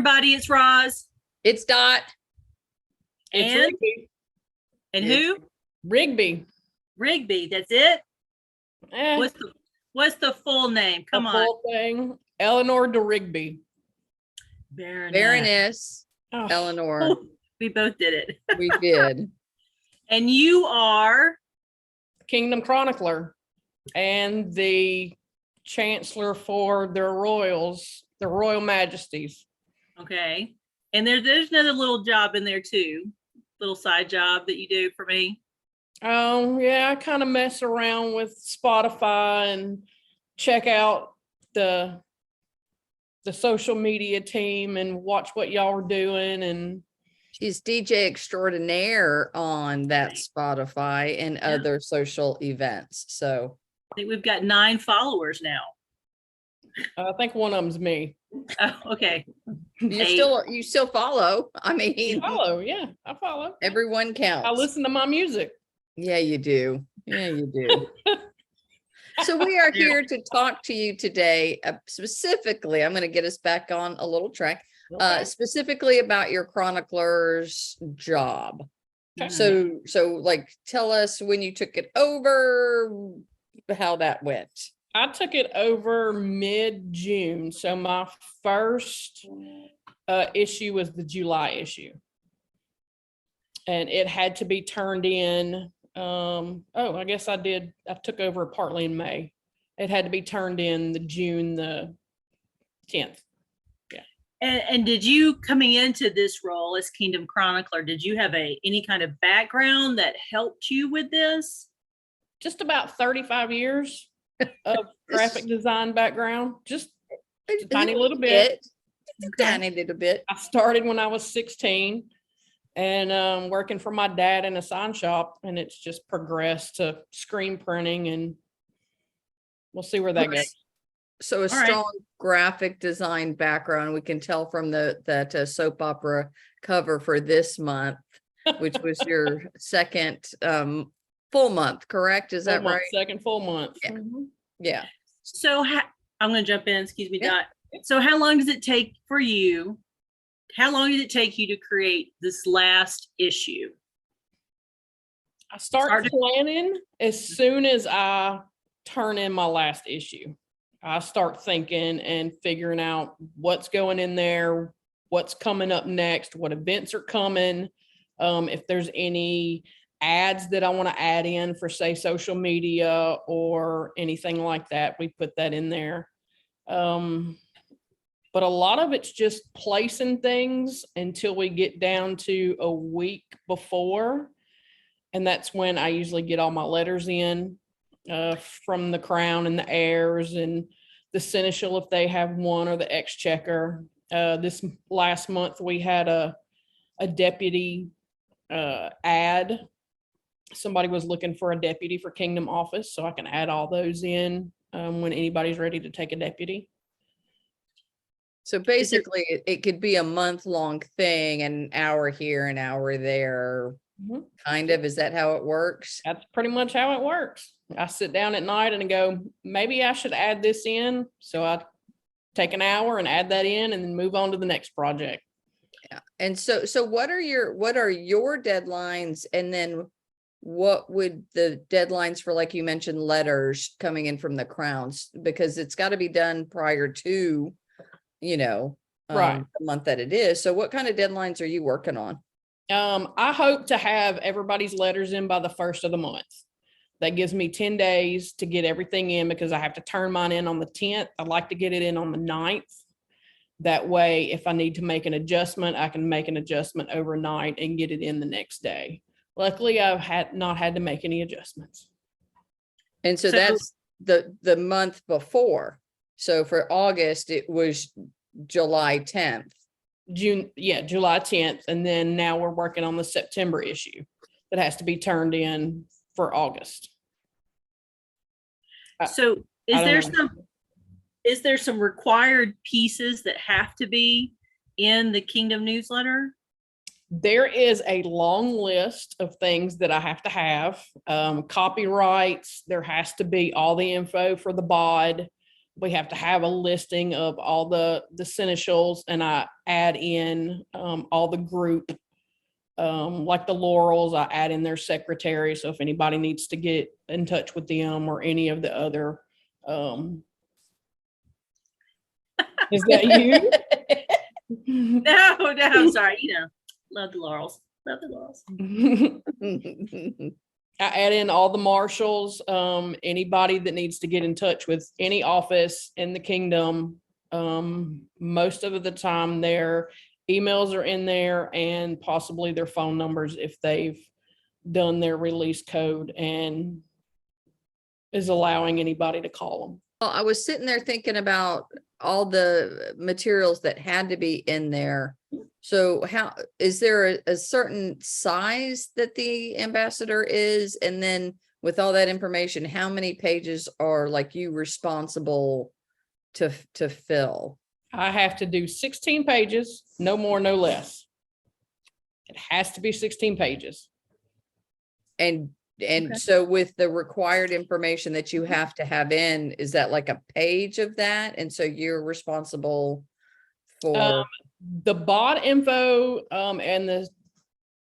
everybody, it's Roz. It's Dot. It's And- Rigby. And It's- who? Rigby. Rigby, that's it? Eh, What's the full name? Come the on. full thing. Eleanor de Rigby. Baroness Oh, Eleanor. We both did it. We did. And you are? Kingdom Chronicler and the Chancellor for their royals, the Royal Majesties. Okay. And there's another little job in there too. Little side job that you do for me. Yeah, I kind of mess around with Spotify and check out the social media team and watch what y'all are doing. And She's DJ extraordinaire on that Right. Spotify and Yeah. other social events. So I think we've got 9 followers now. I think one of them's me. Oh, okay. you Hey. still follow. I I mean, follow, yeah, I follow. everyone counts. I listen to my music. Yeah, you do. Yeah, you do. So we are here to talk to you today, specifically, I'm going to get us back on a little track, Okay. specifically about your chronicler's job. Okay. So like, tell us when you took it over, how that went. I took it over mid-June. So my first issue was the July issue. And it had to be turned in. I guess I took over partly in May. It had to be turned in June the 10th. And did you, coming into this role as Kingdom Chronicler, did you have any kind of background that helped you with this? Just about 35 years of graphic design background. Just a tiny little bit. Just a tiny little bit. I started when I was 16 and working for my dad in a sign shop, and it's just progressed to screen printing, and we'll see where that Okay. goes. So a right. strong graphic design background. We can tell from that soap opera cover for this month, which was your second full month, correct? Is that Full month, right? second full month. Yeah. Mhm. Yeah. So I'm going to jump in, excuse me, Yeah. Dot. So how long does it take for you? How long did it take you to create this last issue? I start Started- planning as soon as I turn in my last issue. I start thinking and figuring out what's going in there, what's coming up next, what events are coming, if there's any ads that I want to add in for, say, social media or anything like that, we put that in there. But a lot of it's just placing things until we get down to a week before. And that's when I usually get all my letters in from the Crown and the heirs and the seneschal if they have one, or the exchequer. This last month we had a deputy ad. Somebody was looking for a deputy for Kingdom office, so I can add all those in when anybody's ready to take a deputy. So basically it could be a month-long thing, an hour here, an hour there, Mhm. kind of. Is that how it works? That's pretty much how it works. I sit down at night and go, maybe I should add this in. So I take an hour and add that in and then move on to the next project. Yeah. And so what are your deadlines? And then what would the deadlines for, like you mentioned, letters coming in from the Crowns, because it's got to be done prior to, Right. the month that it is. So what kind of deadlines are you working on? I hope to have everybody's letters in by the 1st of the month. That gives me 10 days to get everything in, because I have to turn mine in on the 10th. I'd like to get it in on the 9th. That way, if I need to make an adjustment, I can make an adjustment overnight and get it in the next day. Luckily, I've not had to make any adjustments. And so So- that's the month before. So for August, it was July 10th. July 10th. And then now we're working on the September issue that has to be turned in for August. So I don't know. is there some required pieces that have to be in the Kingdom newsletter? There is a long list of things that I have to have. Copyrights, there has to be all the info for the bod. we have to have a listing of all the seneschals, and I add in all the group, like the Laurels, I add in their secretary. So if anybody needs to get in touch with them or any of the other, is that you? No, I'm sorry. Love the Laurels. Love the Laurels. I add in all the marshals, anybody that needs to get in touch with any office in the kingdom. Most of the time their emails are in there, and possibly their phone numbers if they've done their release code and is allowing anybody to call them. Well, I was sitting there thinking about all the materials that had to be in there. So how, is there a certain size that the ambassador is? And then with all that information, how many pages are like you responsible to fill? I have to do 16 pages, no more, no less. It has to be 16 pages. And Okay. so with the required information that you have to have in, is that like a page of that? And so you're responsible for, The bot info and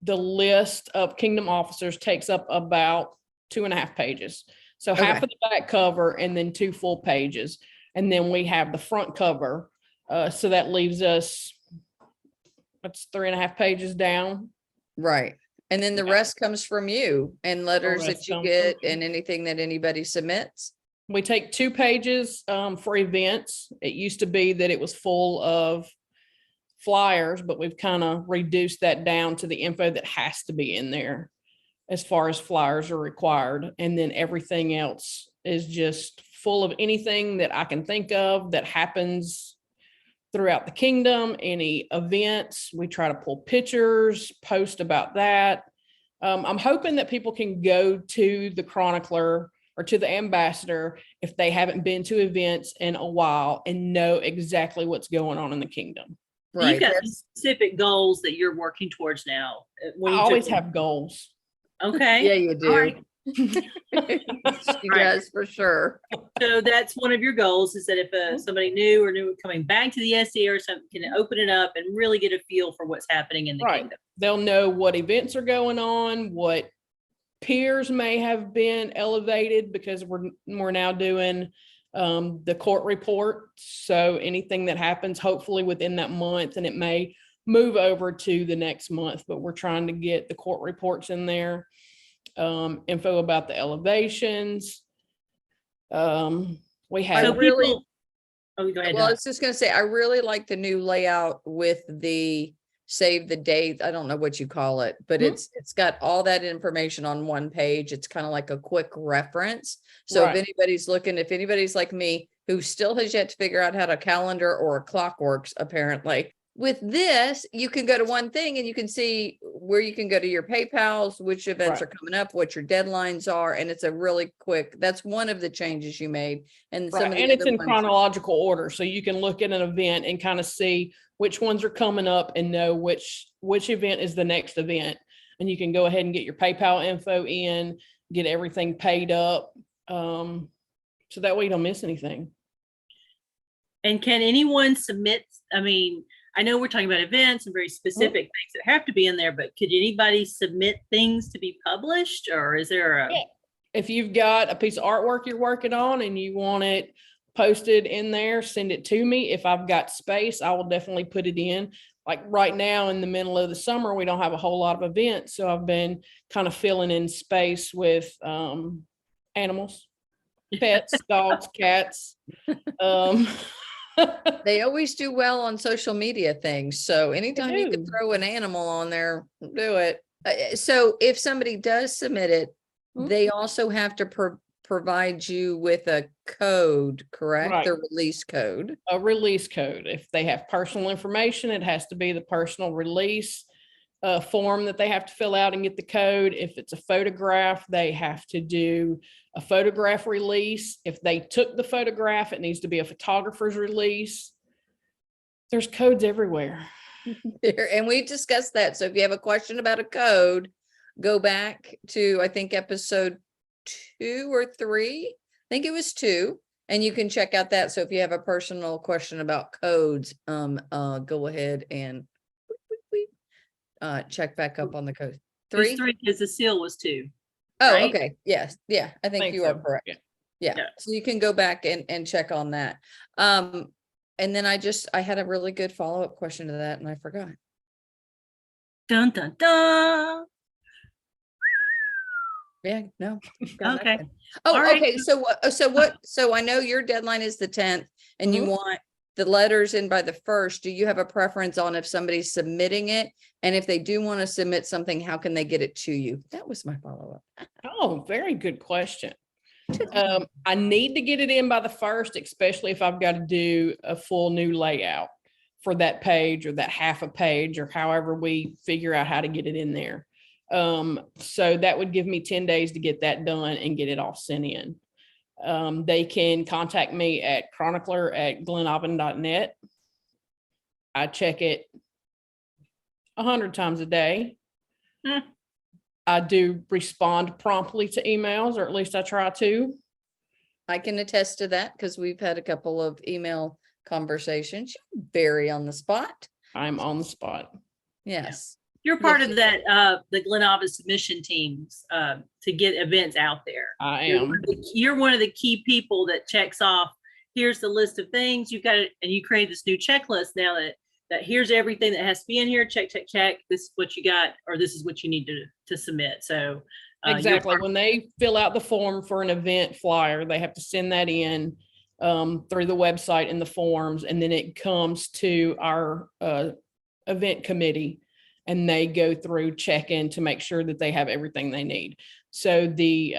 the list of kingdom officers takes up about 2.5 pages. So half Okay. of the back cover and then 2 full pages. And then we have the front cover. So that leaves us, that's 3.5 pages down. right. And then the Yeah. rest comes from you and letters that rest you comes get from me. and anything that anybody submits. We take 2 pages for events. It used to be that it was full of flyers, but we've kind of reduced that down to the info that has to be in there as far as flyers are required. And then everything else is just full of anything that I can think of that happens throughout the kingdom, any events. We try to pull pictures, post about that. I'm hoping that people can go to the Chronicler or to the ambassador if they haven't been to events in a while and know exactly what's going on in the kingdom. So you've Right. got That's- specific goals that you're working towards now. I always have goals. Okay. Yeah, you All do. right. She Right. does for sure. So that's one of your goals, is that if somebody new or new coming back to the SE or something, can open it up and really get a feel for what's happening in the Right. kingdom. They'll know what events are going on, what peers may have been elevated, because we're now doing the court report. So anything that happens, hopefully within that month, and it may move over to the next month, but we're trying to get the court reports in there. Info about the elevations. We I have So really- people, oh, go ahead. Well, I Dawn. was just gonna say, I really like the new layout with the save the date. I don't know what you call it, but Mhm. it's got all that information on one page. It's kind of like a quick reference. So if Right. anybody's looking, if anybody's like me, who still has yet to figure out how to calendar or a clock works, apparently. With this, you can go to one thing and you can see where you can go to your PayPals, which events Right. are coming up, what your deadlines are, and it's a really quick, that's one of the changes you made. And some Right, of the and it's other in ones- chronological order, so you can look at an event and kind of see which ones are coming up and know which event is the next event. And you can go ahead and get your PayPal info in, get everything paid up. So that way you don't miss anything. And can anyone submit? I mean, I know we're talking about events and very specific things that have to be in there, but could anybody submit things to be published, or is there a? Yeah. If you've got a piece of artwork you're working on and you want it posted in there, send it to me. If I've got space, I will definitely put it in. Like right now in the middle of the summer, we don't have a whole lot of events. So I've been kind of filling in space with animals, pets, dogs, cats. They always do well on social media things. So anytime you can do. throw an animal on there, do it. So if somebody does submit it, Mhm. they also have to provide you with a code, correct? Right. The release code. A release code. If they have personal information, it has to be the personal release form that they have to fill out and get the code. If it's a photograph, they have to do a photograph release. If they took the photograph, it needs to be a photographer's release. There's codes everywhere. And we discussed that. So if you have a question about a code, go back to, I think, episode 2 or 3. I think it was 2. And you can check out that. So if you have a personal question about codes, go ahead and check back up on the code. It's 3? 3 because the seal was 2. Oh, right? okay. Yes. Yeah, I think you are so. correct. Yeah. Yeah. Yeah. So you can go back and check on that. And then I had a really good follow-up question to that and I forgot. Dun dun dun. Yeah, no. got Okay. nothing. Oh, All right. okay. So I know your deadline is the 10th and you Mhm. want the letters in by the 1st. Do you have a preference on if somebody's submitting it? And if they do want to submit something, how can they get it to you? That was my follow-up. Oh, very good question. I need to get it in by the 1st, especially if I've got to do a full new layout for that page or that half a page or however we figure out how to get it in there. So that would give me 10 days to get that done and get it all sent in. They can contact me at chronicler@glenaubin.net. I check it 100 times a day. Hmm. I do respond promptly to emails, or at least I try to. I can attest to that because we've had a couple of email conversations. You're very on the spot. I'm on the spot. Yes. You're part Yes, of that, the Glenavon submission teams, to get events out there. I You're am. you're one of the key people that checks off, here's the list of things you've got it, and you create this new checklist now that here's everything that has to be in here, check, check, check, this is what you got, or this is what you need to submit. So Exactly. When they fill out the form for an event flyer, they have to send that in through the website in the forms, and then it comes to our event committee, and they go through check-in to make sure that they have everything they need. So the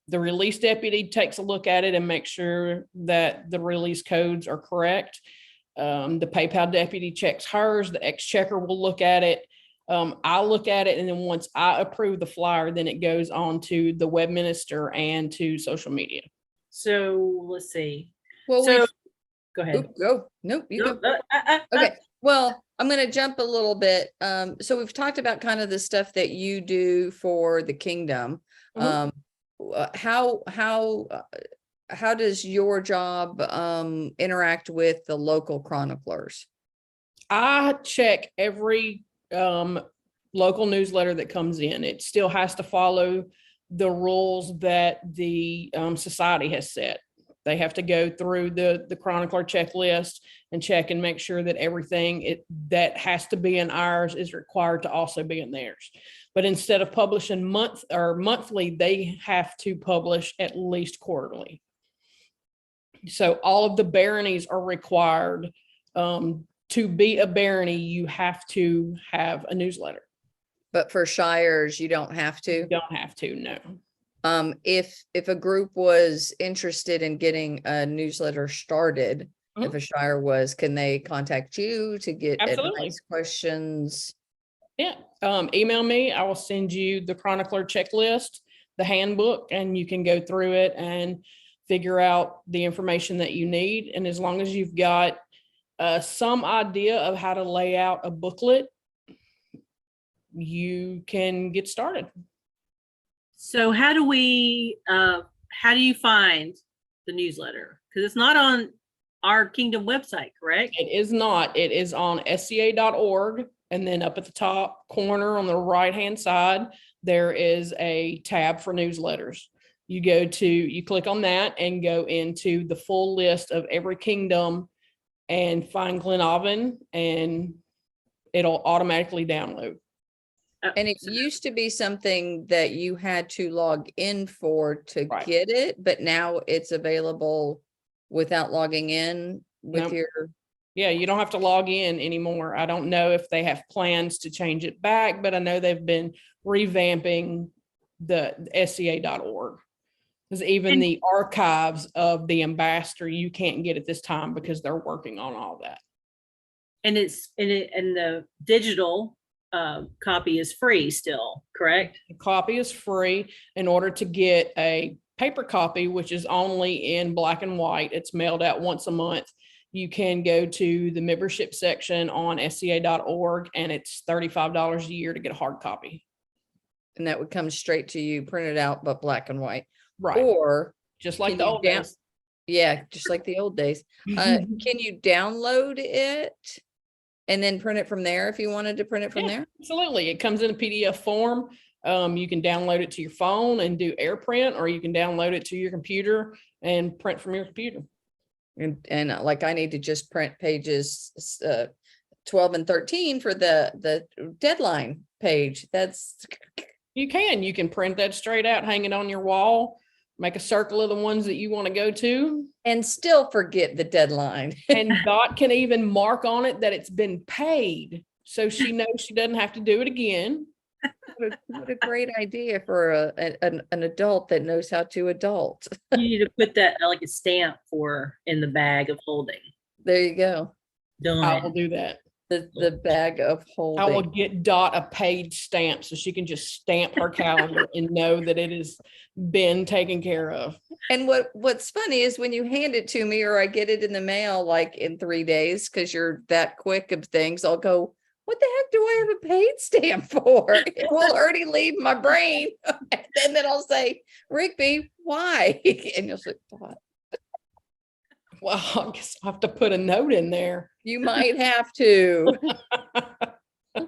release deputy takes a look at it and makes sure that the release codes are correct. The PayPal deputy checks hers, the exchequer will look at it. I'll look at it, and then once I approve the flyer, then it goes on to the webmaster and to social media. So let's see. Well, So we've go ahead. go. Nope, you go. Nope, Okay, well, I'm gonna jump a little bit. So we've talked about kind of the stuff that you do for the kingdom. Mhm. How does your job interact with the local chroniclers? I check every local newsletter that comes in. It still has to follow the rules that the society has set. They have to go through the chronicler checklist and check and make sure that everything that has to be in ours is required to also be in theirs. But instead of publishing monthly, they have to publish at least quarterly. So all of the baronies are required. To be a barony, you have to have a newsletter. But for shires, you don't have to. You don't have to, no. If a group was interested in getting a newsletter started, if a shire was, can they contact you to get Absolutely. advice, questions? Yeah. Email me. I will send you the chronicler checklist, the handbook, and you can go through it and figure out the information that you need. And as long as you've got some idea of how to lay out a booklet, you can get started. So how do you find the newsletter? Because it's not on our Kingdom website, correct? It is not. It is on sca.org. And then up at the top corner on the right-hand side, there is a tab for newsletters. You click on that and go into the full list of every kingdom and find Glenaubin, and it'll automatically download. And it used to be something that you had to log in for to get it, but now it's available without logging in with your. Yeah, you don't have to log in anymore. I don't know if they have plans to change it back, but I know they've been revamping the sca.org. Because even the archives of the ambassador, you can't get at this time because they're working on all that. And the digital copy is free still, correct? The copy is free. In order to get a paper copy, which is only in black and white, it's mailed out once a month. You can go to the membership section on sca.org, and it's $35 a year to get a hard copy. And that would come straight to you, printed out, but black and white. Right. Or just like Can the you old down- days. Yeah, just like the old days. Can you download it and then print it from there if you wanted to print it from Yeah, there? absolutely. It comes in a PDF form. You can download it to your phone and do AirPrint, or you can download it to your computer and print from your computer. And like I need to just print pages 12 and 13 for the deadline page. That's You can print that straight out, hang it on your wall, make a circle of the ones that you want to go to. and still forget the deadline. And Dot can even mark on it that it's been paid. So she knows she doesn't have to do it again. What a great idea for an adult that knows how to adult. You need to put that like a stamp for in the bag of holding. There you go. I will Done. do that. The bag of I will holding. get Dot a paid stamp so she can just stamp her calendar and know that it has been taken care of. And what's funny is when you hand it to me or I get it in the mail like in 3 days, because you're that quick of things, I'll go, what the heck do I have a paid stamp for? It will already leave my brain. And then I'll say, Rigby, why? And you'll say, what? Well, I guess I'll have to put a note in there. You might have to. I'll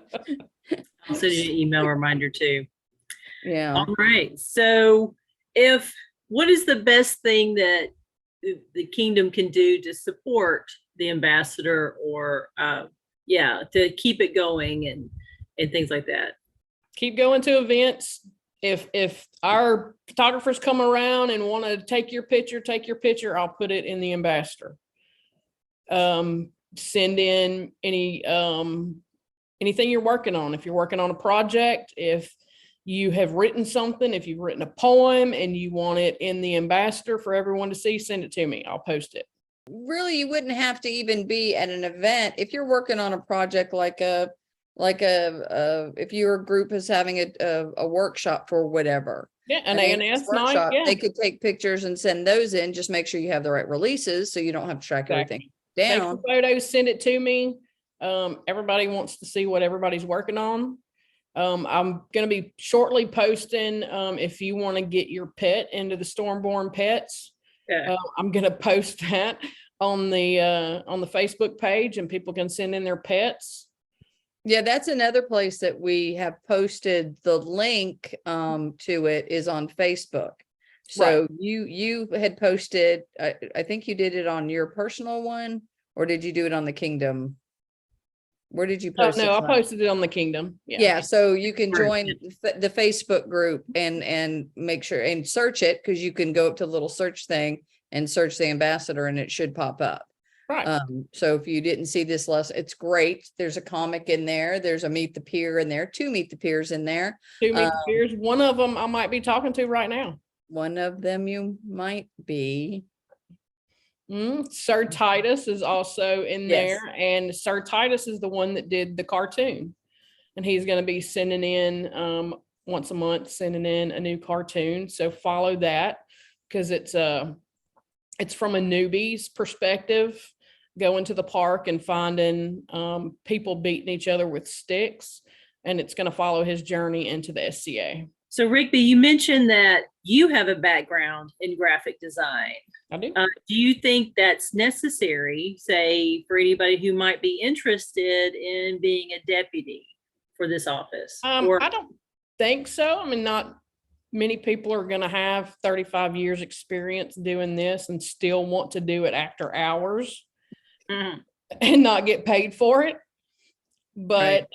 send you an email reminder too. Yeah. All right. So what is the best thing that the kingdom can do to support the ambassador or to keep it going and things like that? Keep going to events. If our photographers come around and want to take your picture, I'll put it in the ambassador. Send in anything you're working on. If you're working on a project, if you have written something, if you've written a poem and you want it in the ambassador for everyone to see, send it to me. I'll post it. Really, you wouldn't have to even be at an event if you're working on a project if your group is having a workshop for whatever. Yeah, an ANS night. Yeah, they could take pictures and send those in. Just make sure you have the right releases so you don't have to track everything take down. some photos, send it to me. Everybody wants to see what everybody's working on. I'm going to be shortly posting if you want to get your pet into the Stormborn Pets. Yeah. I'm going to post that on the Facebook page, and people can send in their pets. Yeah, that's another place that we have posted. The link to it is on Facebook. So Right. you had posted, I think you did it on your personal one, or did you do it on the Kingdom? Where did you post it? No, I from? posted it on the Kingdom. Yeah, so you can Right. join the Facebook group and make sure and search it, because you can go up to the little search thing and search the ambassador and it should pop up. Right. So if you didn't see this lesson, it's great. There's a comic in there. There's a Meet the Peer in there, 2 Meet the Peers in there. 2 Meet the Peers. One of them I might be talking to right now. One of them you might be. Sir Titus is also in Yes. there, and Sir Titus is the one that did the cartoon, and he's going to be sending in once a month, sending in a new cartoon. So follow that, because it's from a newbie's perspective, going to the park and finding people beating each other with sticks, and it's going to follow his journey into the SCA. So Rigby, you mentioned that you have a background in graphic design. I do. Do you think that's necessary, say, for anybody who might be interested in being a deputy for this office? Or I don't think so. I mean, not many people are going to have 35 years experience doing this and still want to do it after hours Mhm. and not get paid for it. But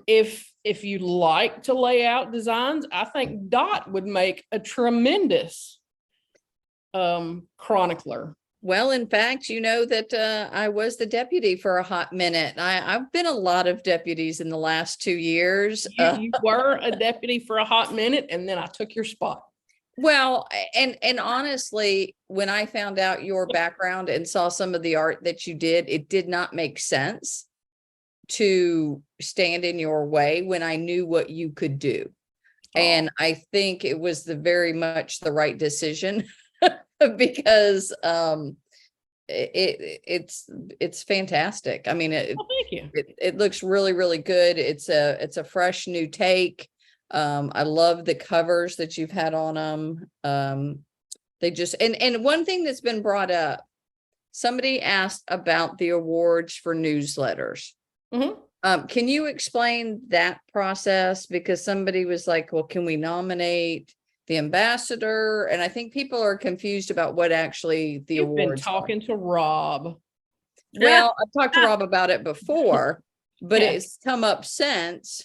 if you like to lay out designs, I think Dot would make a tremendous chronicler. Well, in fact, you know that I was the deputy for a hot minute. I've been a lot of deputies in the last 2 years. You were a deputy for a hot minute, and then I took your spot. Well, and honestly, when I found out your background and saw some of the art that you did, it did not make sense to stand in your way when I knew what you could do. And I think it was very much the right decision because it's fantastic. I mean, Thank you. it looks really, really good. It's a fresh new take. I love the covers that you've had on them. They just, and one thing that's been brought up, somebody asked about the awards for newsletters. Mhm. Can you explain that process? Because somebody was like, well, can we nominate the ambassador? And I think people are confused about what actually the You've been awards are. talking to Rob. Well, I've talked to Rob about it before, but Yeah. it's come up since.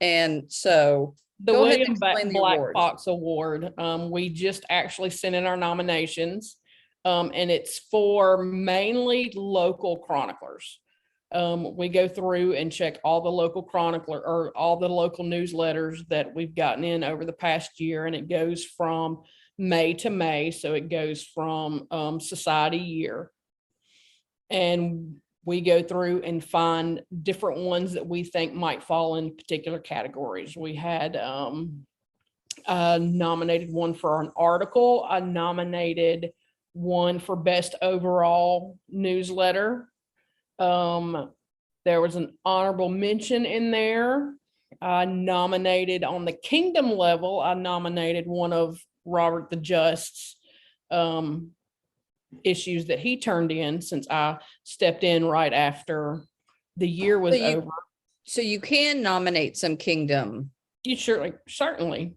And so The go ahead and William explain the Black awards. Box Award, we just actually sent in our nominations. And it's for mainly local chroniclers. We go through and check all the local chronicler or all the local newsletters that we've gotten in over the past year, and it goes from May to May. So it goes from Society Year. And we go through and find different ones that we think might fall in particular categories. We had nominated one for an article. I nominated one for best overall newsletter. There was an honorable mention in there. I nominated on the Kingdom level, I nominated one of Robert the Just's issues that he turned in, since I stepped in right after the year was over. So you can nominate some Kingdom. You certainly.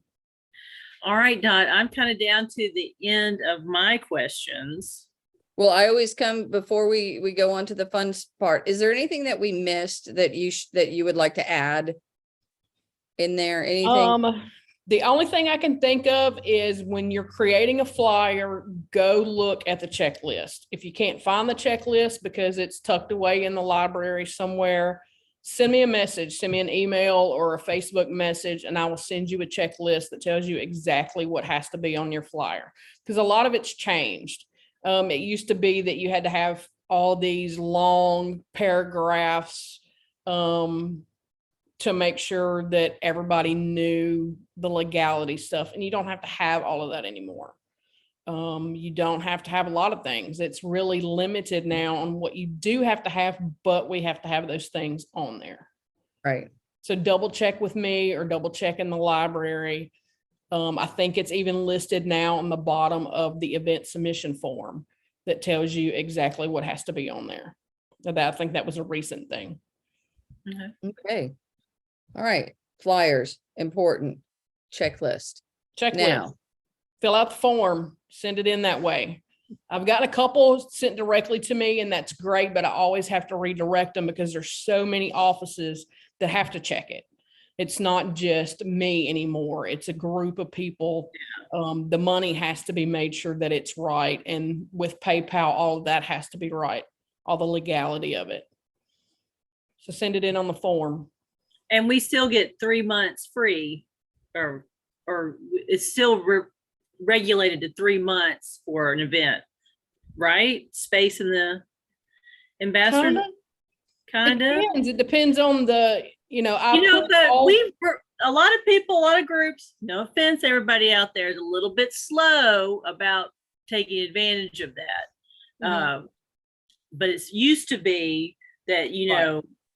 All right, Dot, I'm kind of down to the end of my questions. Well, I always come before we go on to the fun part. Is there anything that we missed that you would like to add in there? Anything? The only thing I can think of is when you're creating a flyer, go look at the checklist. If you can't find the checklist because it's tucked away in the library somewhere, send me a message, send me an email or a Facebook message, and I will send you a checklist that tells you exactly what has to be on your flyer. Because a lot of it's changed. It used to be that you had to have all these long paragraphs to make sure that everybody knew the legality stuff. And you don't have to have all of that anymore. You don't have to have a lot of things. It's really limited now on what you do have to have, but we have to have those things on there. Right. So double check with me or double check in the library. I think it's even listed now on the bottom of the event submission form that tells you exactly what has to be on there. I think that was a recent thing. Okay. All right. Flyers, important. Checklist. Checklist. Now, fill out the form, send it in that way. I've got a couple sent directly to me, and that's great, but I always have to redirect them because there's so many offices that have to check it. It's not just me anymore. It's a group of people. The money has to be made sure that it's right. And with PayPal, all of that has to be right, all the legality of it. So send it in on the form. And we still get 3 months free, or it's still regulated to 3 months for an event, right? Space in the ambassador. Kind of. It depends on the, but a lot of people, a lot of groups, no offense, everybody out there is a little bit slow about taking advantage of that. But it's used to be that,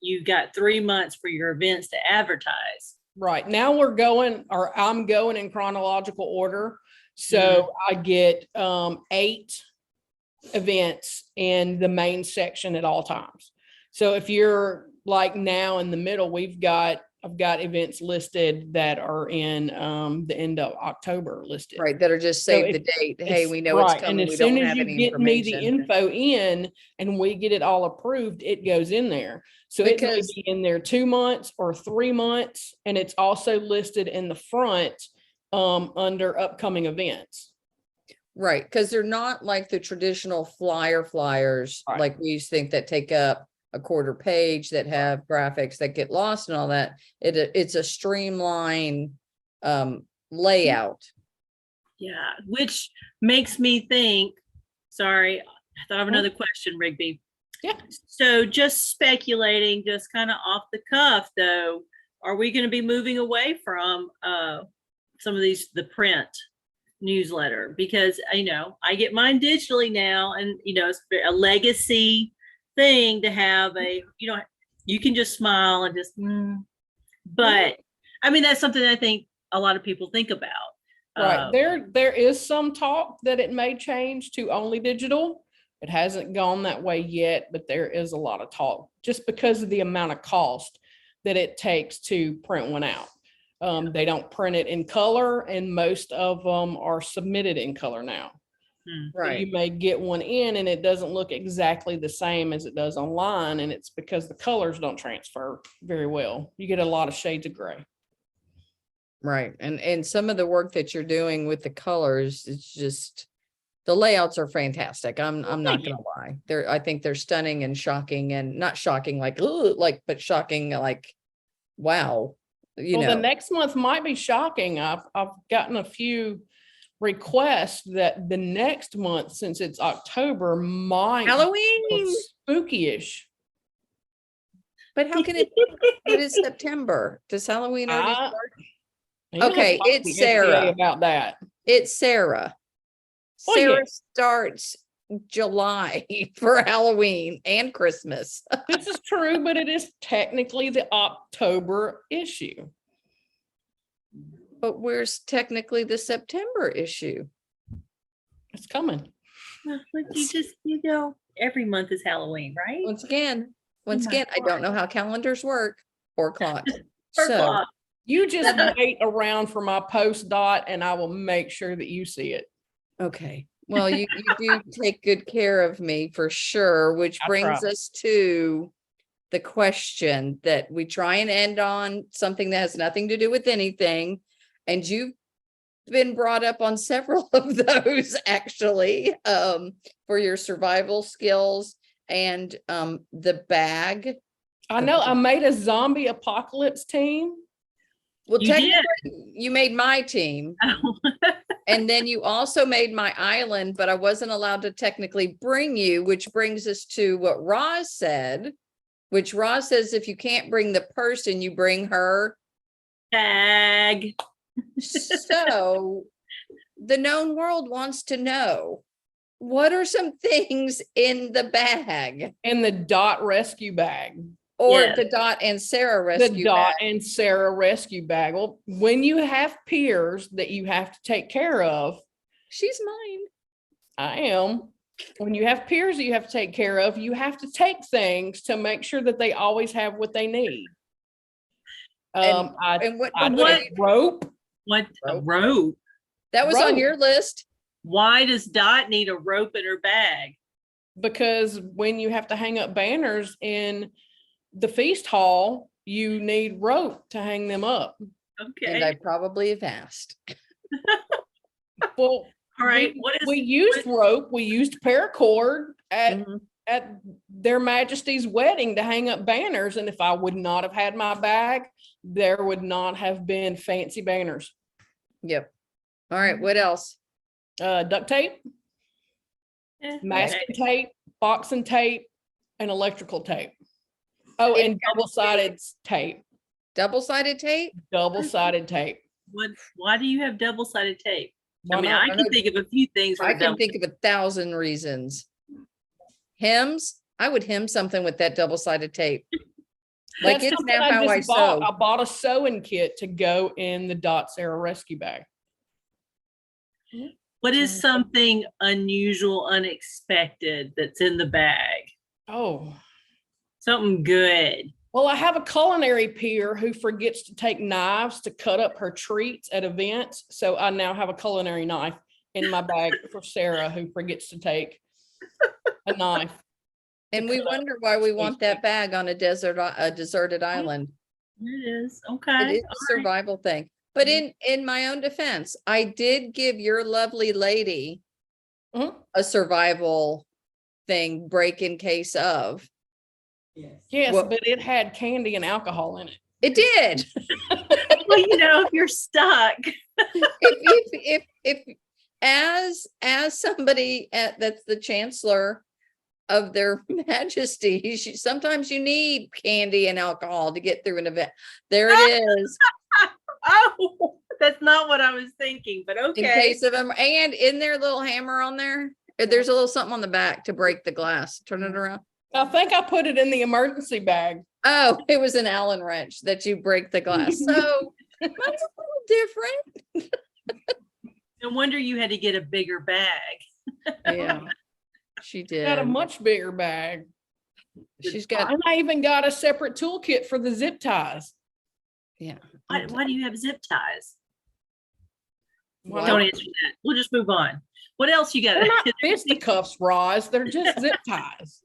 you got 3 months for your events to advertise. Right. Now I'm going in chronological order. So I get 8 events in the main section at all times. So if you're like now in the middle, I've got events listed that are in the end of October listed. Right, that are just save the date. Hey, we know it's coming. And as soon as you get me the info in and we get it all approved, it goes in there. So it may be in there 2 months or 3 months, and it's also listed in the front under upcoming events. Right, because they're not like the traditional flyers, Right. like we used to think that take up a quarter page, that have graphics that get lost and all that. It's a streamlined layout. Yeah, which makes me think, sorry, I thought of another question, Rigby. Yeah. So just speculating, just kind of off the cuff though, are we going to be moving away from some of the print newsletter? Because, I get mine digitally now, and, it's a legacy thing to have you can just smile and just, but I mean, that's something I think a lot of people think about. Right, there is some talk that it may change to only digital. It hasn't gone that way yet, but there is a lot of talk just because of the amount of cost that it takes to print one out. They don't print it in color, and most of them are submitted in color now. So you may get one in and it doesn't look exactly the same as it does online, and it's because the colors don't transfer very well. You get a lot of shades of gray. Right. And some of the work that you're doing with the colors, it's just, the layouts are fantastic. I'm not gonna lie. I think they're stunning and shocking, and not shocking like, ooh, like, but shocking like, wow. Well, the next month might be shocking. I've gotten a few requests that the next month, since it's October, might Halloween, be spooky-ish. but how can it? It is September. Does Halloween already start? Okay, it's Sarah about that. It's Sarah. Oh, Sarah yeah. starts July for Halloween and Christmas. This is true, but it is technically the October issue. But where's technically the September issue? It's coming. But every month is Halloween, right? Once again, my I don't know how calendars work or clocks. Or So clock. You just wait around for my post dot and I will make sure that you see it. okay. Well, you do take good care of me for sure, which I brings try. us to the question that we try and end on, something that has nothing to do with anything. And you've been brought up on several of those actually, for your survival skills and the bag. I know I made a zombie apocalypse team. Well, You did. technically, you made my team. And then you also made my island, but I wasn't allowed to technically bring you, which brings us to what Roz said, which Roz says if you can't bring the person, you bring her Tag. So the known world wants to know, what are some things in the bag? In the dot rescue bag. Or Yes. the Dot and Sarah The rescue Dot bag? and Sarah rescue bag. Well, when you have peers that you have to take care of, She's mine. I am. When you have peers that you have to take care of, you have to take things to make sure that they always have what they need. And I what- take rope. What a Rope. rope. That was on Rope. your list. Why does Dot need a rope in her bag? Because when you have to hang up banners in the feast hall, you need rope to hang them up. And I Okay. probably have asked. Well, All right. we used rope. We used paracord Mhm. at their majesty's wedding to hang up banners. And if I would not have had my bag, there would not have been fancy banners. Yep. All right, what else? Duct tape, masking tape, boxing tape, and electrical tape. Oh, and double-sided tape. Double-sided tape? Double-sided tape. Why do you have double-sided tape? Why I mean, not? I can think of a few things. I for can think of 1,000 reasons. Hems, I would hem something with that double-sided tape. Like That's it's something now how I just bought. sew. I bought a sewing kit to go in the Dot Sarah rescue bag. What is something unusual, unexpected that's in the bag? Oh, Something good. well, I have a culinary peer who forgets to take knives to cut up her treats at events. So I now have a culinary knife in my bag for Sarah, who forgets to take a knife. And we wonder why we want that bag on a deserted island. It is. It Okay. is a survival thing. But in my own defense, I did give your lovely lady Mhm. a survival thing, break in case of. Yes, Well- but it had candy and alcohol in it. It did. Well, if you're stuck. If as somebody that's the chancellor of their majesty, sometimes you need candy and alcohol to get through an event. There it is. Oh, that's not what I was thinking, but In okay. case of them, and in their little hammer on there, there's a little something on the back to break the glass. Turn it around. I think I put it in the emergency bag. Oh, it was an Allen wrench that you break the glass. So that's a little different. No wonder you had to get a bigger bag. Yeah, she Got a did. much bigger bag. She's got, And I even got a separate toolkit for the zip ties. yeah. Why do you have zip ties? Why Don't not? answer that. We'll just move on. What else you got? They're not fisticuffs, Roz. They're just zip ties.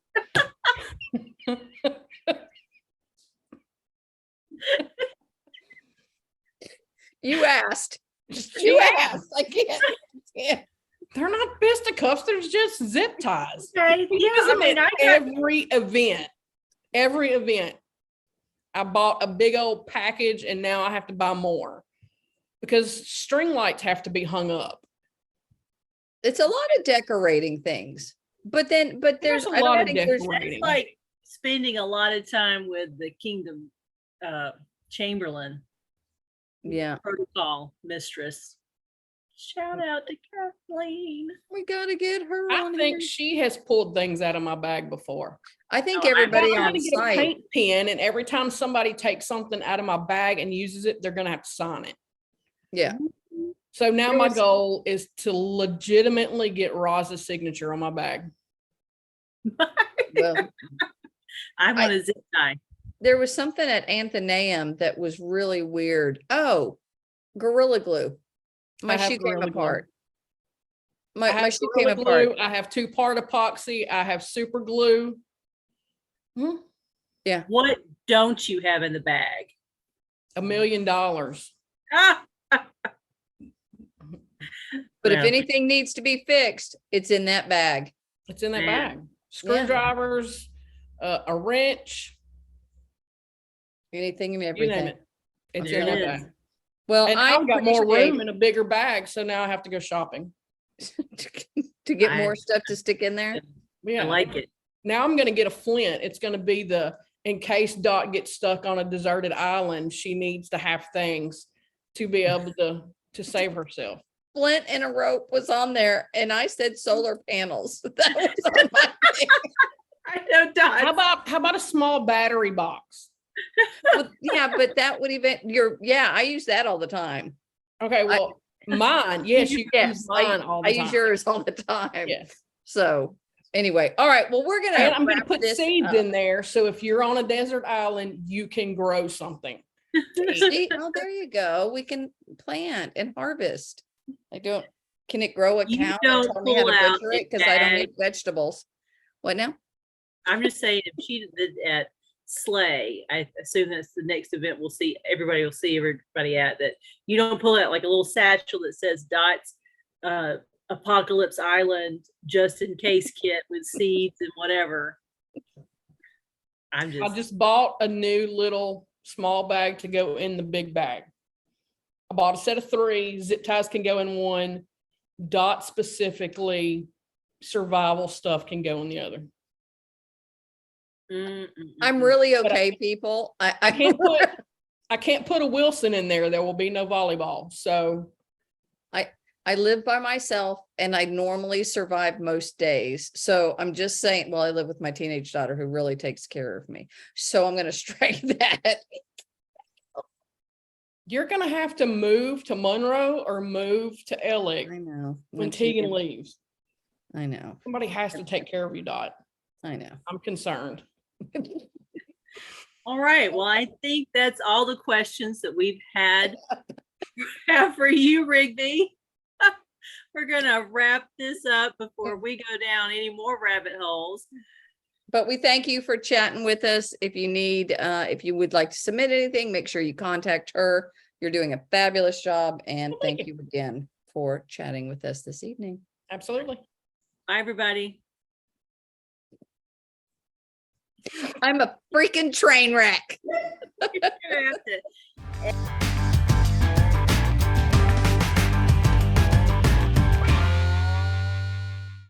You asked. She You asked. asked. I can't. Yeah. They're not fisticuffs. They're just zip ties. Okay, We yeah, use I them mean, at I got, every event. Every event. I bought a big old package and now I have to buy more because string lights have to be hung up. It's a lot of decorating things, but there's a I lot don't of think there's decorating. it's like spending a lot of time with the Kingdom Chamberlain yeah. protocol mistress. Shout out to Kathleen. We gotta get her I on think here. she has pulled things out of my bag before. I think Oh, I everybody I'm on gonna get a site. paint pen, and every time somebody takes something out of my bag and uses it, they're gonna have to sign it. Yeah. So now There my was- goal is to legitimately get Roz's signature on my bag. Well, I want a zip tie. there was something at Athenaeum that was really weird. Oh, Gorilla Glue. My I have shoe came Gorilla Glue. apart. I My have shoe came Gorilla apart. Glue, I have 2-part epoxy, I have super glue. Hmm. What don't you have in the bag? $1 million. Ah! But if Well, anything needs to be fixed, it's in that bag. It's in that Man. bag. Screwdrivers, a wrench, Anything and you everything. name it. It's There in it that is. bag. Well, And I I've got more appreciate- room in a bigger bag, so now I have to go shopping. to get I- more stuff to stick in there. Yeah. I like it. Now I'm gonna get a flint. It's gonna be in case Dot gets stuck on a deserted island, she needs to have things to be able to save herself. Flint and a rope was on there, and I said solar panels. That was on my thing. I know, Dot. How about a small battery box? Well, yeah, but that would even I use that all the time. Okay, well, mine, yes, you Yes, use mine all I the time. use yours all the time. Yes. So anyway, all right. Well, we're gonna And I'm gonna wrap put this seeds up. in there, so if you're on a desert island, you can grow something. See, oh, there you go. We can plant and harvest. Can it grow a You cow? don't Tell me how to pull out butcher it a because I don't bag. eat vegetables. What now? I'm just saying, if she did at Slay, I assume that's the next event we'll see. Everybody will see everybody at that. You don't pull out like a little satchel that says Dot's Apocalypse Island just in case kit with seeds and whatever. I just bought a new little small bag to go in the big bag. I bought a set of 3. Zip ties can go in one. Dot specifically survival stuff can go in the other. I'm really But okay, people. I can't put a Wilson in there. There will be no volleyball. So I live by myself and I normally survive most days. So I'm just saying, well, I live with my teenage daughter who really takes care of me. So I'm going to strike that. you're gonna have to move to Monroe or move to Ellick I know. when Once you Tegan get- leaves. I know. Somebody has to take care of you, Dot. I know. I'm concerned. All right. Well, I think that's all the questions that we've had have for you, Rigby. We're gonna wrap this up before we go down any more rabbit holes. But we thank you for chatting with us. If you would like to submit anything, make sure you contact her. You're doing a fabulous job. And thank you again for chatting with us this evening. Absolutely. Bye, everybody. I'm a freaking train wreck.